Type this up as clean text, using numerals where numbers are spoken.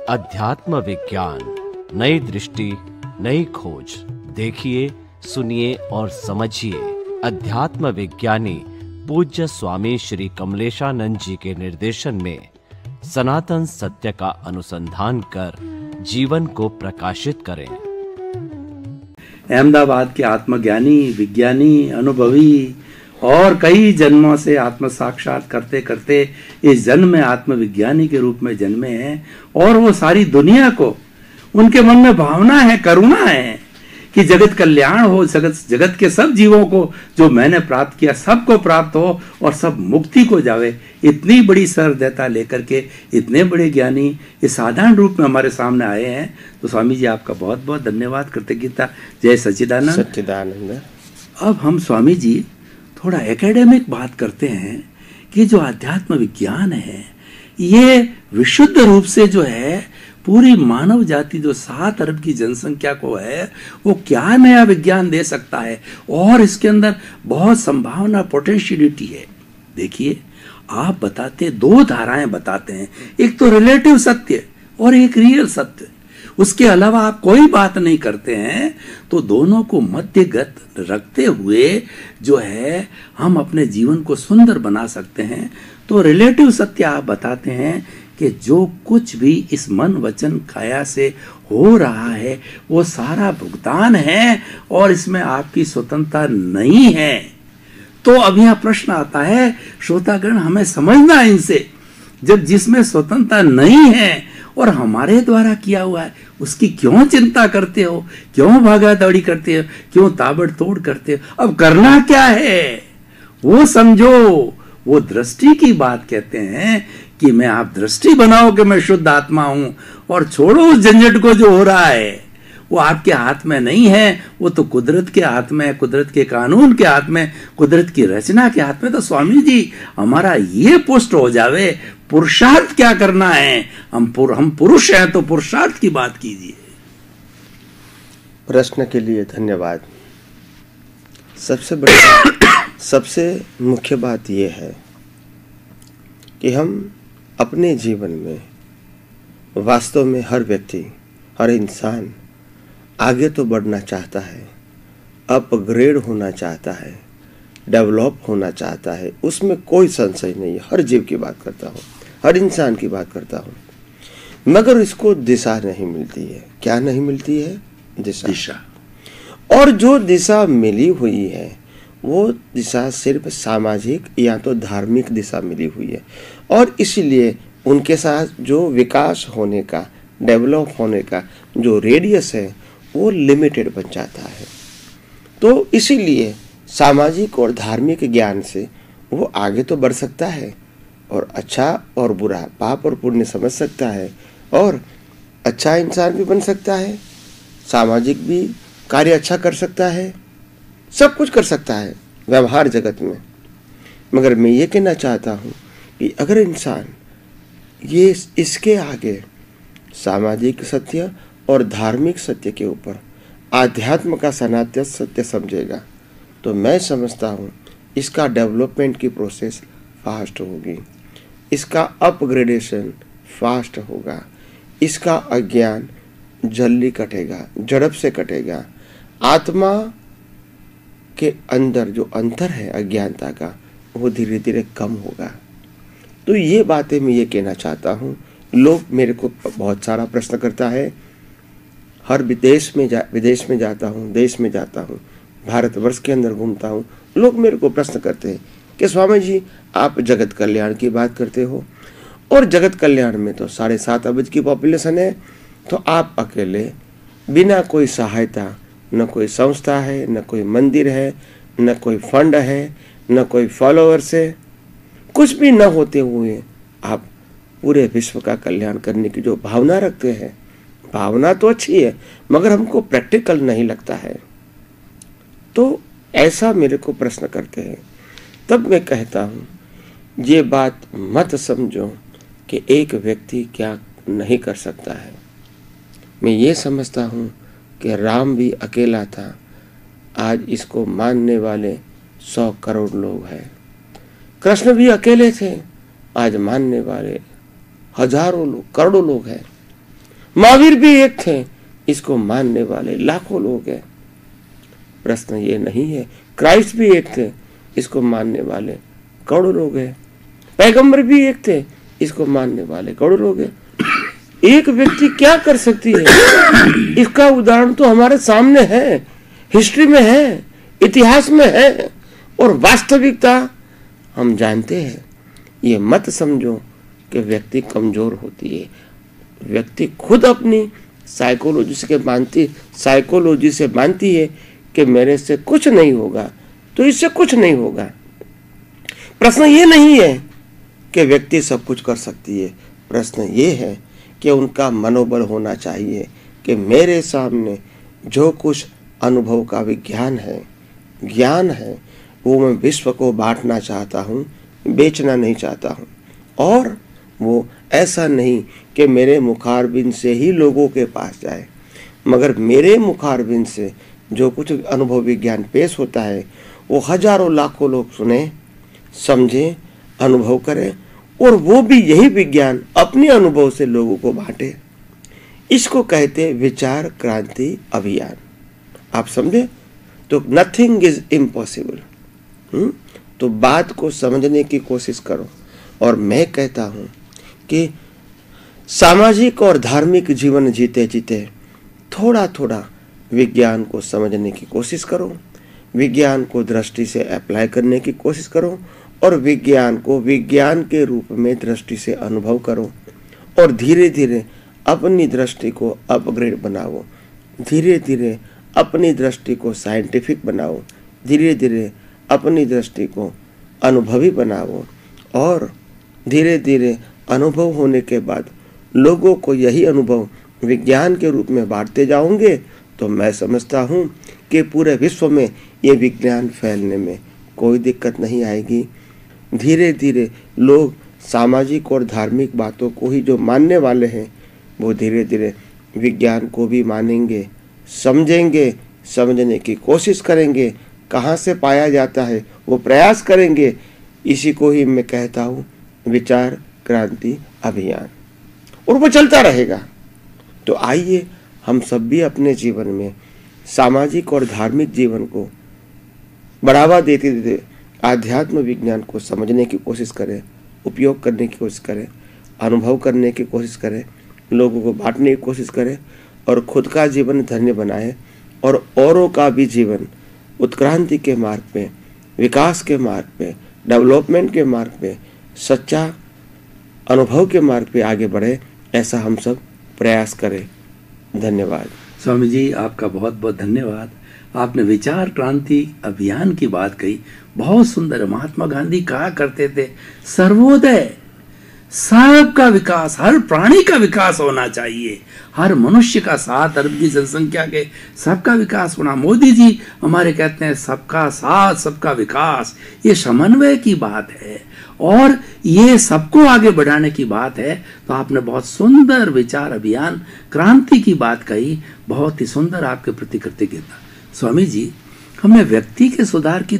अध्यात्म विज्ञान, नई दृष्टि, नई खोज। देखिए, सुनिए और समझिए। अध्यात्म विज्ञानी पूज्य स्वामी श्री कमलेशानंद जी के निर्देशन में सनातन सत्य का अनुसंधान कर जीवन को प्रकाशित करें। अहमदाबाद के आत्मज्ञानी, विज्ञानी, अनुभवी और कई जन्मों से आत्म साक्षात करते करते इस जन्म में आत्मविज्ञानी के रूप में जन्मे हैं। और वो सारी दुनिया को, उनके मन में भावना है, करुणा है कि जगत कल्याण हो, जगत के सब जीवों को जो मैंने प्राप्त किया सबको प्राप्त हो और सब मुक्ति को जावे। इतनी बड़ी सहृदयता लेकर के इतने बड़े ज्ञानी इस साधारण रूप में हमारे सामने आए हैं। तो स्वामी जी आपका बहुत बहुत धन्यवाद, कृतज्ञता। जय सच्चिदानंद। सच्चिदानंद। अब हम स्वामी जी थोड़ा एकेडमिक बात करते हैं कि जो अध्यात्म विज्ञान है ये विशुद्ध रूप से जो है पूरी मानव जाति, जो 7 अरब की जनसंख्या को है, वो क्या नया विज्ञान दे सकता है। और इसके अंदर बहुत संभावना, पोटेंशियलिटी है। देखिए, आप बताते 2 धाराएं बताते हैं, एक तो रिलेटिव सत्य और एक रियल सत्य। उसके अलावा आप कोई बात नहीं करते हैं। तो दोनों को मध्यगत रखते हुए जो है हम अपने जीवन को सुंदर बना सकते हैं। तो रिलेटिव सत्य आप बताते हैं कि जो कुछ भी इस मन वचन काया से हो रहा है वो सारा भुगतान है और इसमें आपकी स्वतंत्रता नहीं है। तो अब यहाँ प्रश्न आता है, श्रोतागण हमें समझना है इनसे, जब जिसमें स्वतंत्रता नहीं है और हमारे द्वारा किया हुआ है उसकी क्यों चिंता करते हो, क्यों भागा दौड़ी करते हो, क्यों ताबड़तोड़ करते हो। अब करना क्या है वो समझो। वो दृष्टि की बात कहते हैं कि मैं आप दृष्टि बनाओ कि मैं शुद्ध आत्मा हूं और छोड़ो उस झंझट को जो हो रहा है। वो आपके हाथ में नहीं है, वो तो कुदरत के हाथ में है, कुदरत के कानून के हाथ में, कुदरत की रचना के हाथ में। तो स्वामी जी हमारा ये पुष्ट हो जावे, पुरुषार्थ क्या करना है। हम पुरुष हैं तो पुरुषार्थ की बात कीजिए। प्रश्न के लिए धन्यवाद। सबसे मुख्य बात यह है कि हम अपने जीवन में वास्तव में हर व्यक्ति, हर इंसान आगे तो बढ़ना चाहता है, अपग्रेड होना चाहता है, डेवलप होना चाहता है। उसमें कोई संशय नहीं है। हर जीव की बात करता हूँ, हर इंसान की बात करता हूँ, मगर इसको दिशा नहीं मिलती है। क्या नहीं मिलती है? दिशा। और जो दिशा मिली हुई है वो दिशा सिर्फ सामाजिक या तो धार्मिक दिशा मिली हुई है और इसलिए उनके साथ जो विकास होने का, डेवलप होने का जो रेडियस है वो लिमिटेड बन जाता है। तो इसीलिए सामाजिक और धार्मिक ज्ञान से वो आगे तो बढ़ सकता है और अच्छा और बुरा, पाप और पुण्य समझ सकता है और अच्छा इंसान भी बन सकता है, सामाजिक भी कार्य अच्छा कर सकता है, सब कुछ कर सकता है व्यवहार जगत में। मगर मैं ये कहना चाहता हूँ कि अगर इंसान ये इसके आगे सामाजिक सत्य और धार्मिक सत्य के ऊपर आध्यात्म का सनातन सत्य समझेगा तो मैं समझता हूँ इसका डेवलपमेंट की प्रोसेस फास्ट होगी, इसका अपग्रेडेशन फास्ट होगा, इसका अज्ञान जल्दी कटेगा, झड़प से कटेगा। आत्मा के अंदर जो अंतर है अज्ञानता का वो धीरे धीरे कम होगा। तो ये बातें मैं ये कहना चाहता हूँ। लोग मेरे को बहुत सारा प्रश्न करता है, हर विदेश में जाता हूँ, देश में जाता हूँ, भारतवर्ष के अंदर घूमता हूँ, लोग मेरे को प्रश्न करते हैं कि स्वामी जी आप जगत कल्याण की बात करते हो और जगत कल्याण में तो 7.5 अरब की पॉपुलेशन है, तो आप अकेले बिना कोई सहायता, न कोई संस्था है, न कोई मंदिर है, न कोई फंड है, न कोई फॉलोअर्स है, कुछ भी न होते हुए आप पूरे विश्व का कल्याण करने की जो भावना रखते हैं, भावना तो अच्छी है मगर हमको प्रैक्टिकल नहीं लगता है। तो ऐसा मेरे को प्रश्न करते हैं। तब मैं कहता हूँ ये बात मत समझो कि एक व्यक्ति क्या नहीं कर सकता है। मैं ये समझता हूँ कि राम भी अकेला था, आज इसको मानने वाले 100 करोड़ लोग हैं। कृष्ण भी अकेले थे, आज मानने वाले हजारों लोग, करोड़ों लोग हैं। महावीर भी एक थे, इसको मानने वाले लाखों लोग हैं। प्रश्न ये नहीं है। क्राइस्ट भी एक थे, इसको मानने वाले करोड़ों लोग हैं। पैगंबर भी एक थे, इसको मानने वाले करोड़ों लोग हैं। एक व्यक्ति क्या कर सकती है, इसका उदाहरण तो हमारे सामने है, हिस्ट्री में है, इतिहास में है, और वास्तविकता हम जानते हैं। ये मत समझो कि व्यक्ति कमजोर होती है। व्यक्ति खुद अपनी साइकोलॉजी से मानती है कि मेरे से कुछ नहीं होगा, तो इससे कुछ नहीं होगा। प्रश्न ये नहीं है कि व्यक्ति सब कुछ कर सकती है। प्रश्न ये है कि उनका मनोबल होना चाहिए कि मेरे सामने जो कुछ अनुभव का विज्ञान है, ज्ञान है, वो मैं विश्व को बांटना चाहता हूँ, बेचना नहीं चाहता हूँ। और वो ऐसा नहीं कि मेरे मुखारबिंद से ही लोगों के पास जाए, मगर मेरे मुखारबिंद से जो कुछ अनुभव विज्ञान पेश होता है वो हजारों लाखों लोग सुने, समझें, अनुभव करें, और वो भी यही विज्ञान अपने अनुभव से लोगों को बांटे। इसको कहते हैं विचार क्रांति अभियान। आप समझे? तो नथिंग इज इम्पॉसिबल। तो बात को समझने की कोशिश करो। और मैं कहता हूँ कि सामाजिक और धार्मिक जीवन जीते जीते थोड़ा थोड़ा विज्ञान को समझने की कोशिश करो, विज्ञान को दृष्टि से अप्लाई करने की कोशिश करो, और विज्ञान को विज्ञान के रूप में दृष्टि से अनुभव करो, और धीरे धीरे अपनी दृष्टि को अपग्रेड बनाओ, धीरे धीरे अपनी दृष्टि को साइंटिफिक बनाओ, धीरे धीरे अपनी दृष्टि को अनुभवी बनाओ, और धीरे धीरे अनुभव होने के बाद लोगों को यही अनुभव विज्ञान के रूप में बांटते जाओगे, तो मैं समझता हूँ कि पूरे विश्व में ये विज्ञान फैलने में कोई दिक्कत नहीं आएगी। धीरे धीरे लोग सामाजिक और धार्मिक बातों को ही जो मानने वाले हैं, वो धीरे धीरे विज्ञान को भी मानेंगे, समझेंगे, समझने की कोशिश करेंगे, कहाँ से पाया जाता है वो प्रयास करेंगे। इसी को ही मैं कहता हूँ विचार क्रांति अभियान, और वो चलता रहेगा। तो आइए हम सब भी अपने जीवन में सामाजिक और धार्मिक जीवन को बढ़ावा देते देते आध्यात्म विज्ञान को समझने की कोशिश करें, उपयोग करने की कोशिश करें, अनुभव करने की कोशिश करें, लोगों को बांटने की कोशिश करें, और खुद का जीवन धन्य बनाएं, और औरों का भी जीवन उत्क्रांति के मार्ग पे, विकास के मार्ग पे, डेवलपमेंट के मार्ग पे, सच्चा अनुभव के मार्ग पे आगे बढ़े, ऐसा हम सब प्रयास करें। धन्यवाद। स्वामी जी, आपका बहुत बहुत धन्यवाद। आपने विचार क्रांति अभियान की बात कही, बहुत सुंदर। महात्मा गांधी कहा करते थे, सर्वोदय, सबका विकास, हर प्राणी का विकास होना चाहिए, हर मनुष्य का, 7 अरब की जनसंख्या के सबका विकास होना। मोदी जी हमारे कहते हैं सबका साथ सबका विकास। ये समन्वय की बात है और ये सबको आगे बढ़ाने की बात है। तो आपने बहुत सुंदर विचार अभियान क्रांति की बात कही, बहुत ही सुंदर, आपके प्रति कृतज्ञता। स्वामी जी, हमने व्यक्ति के सुधार की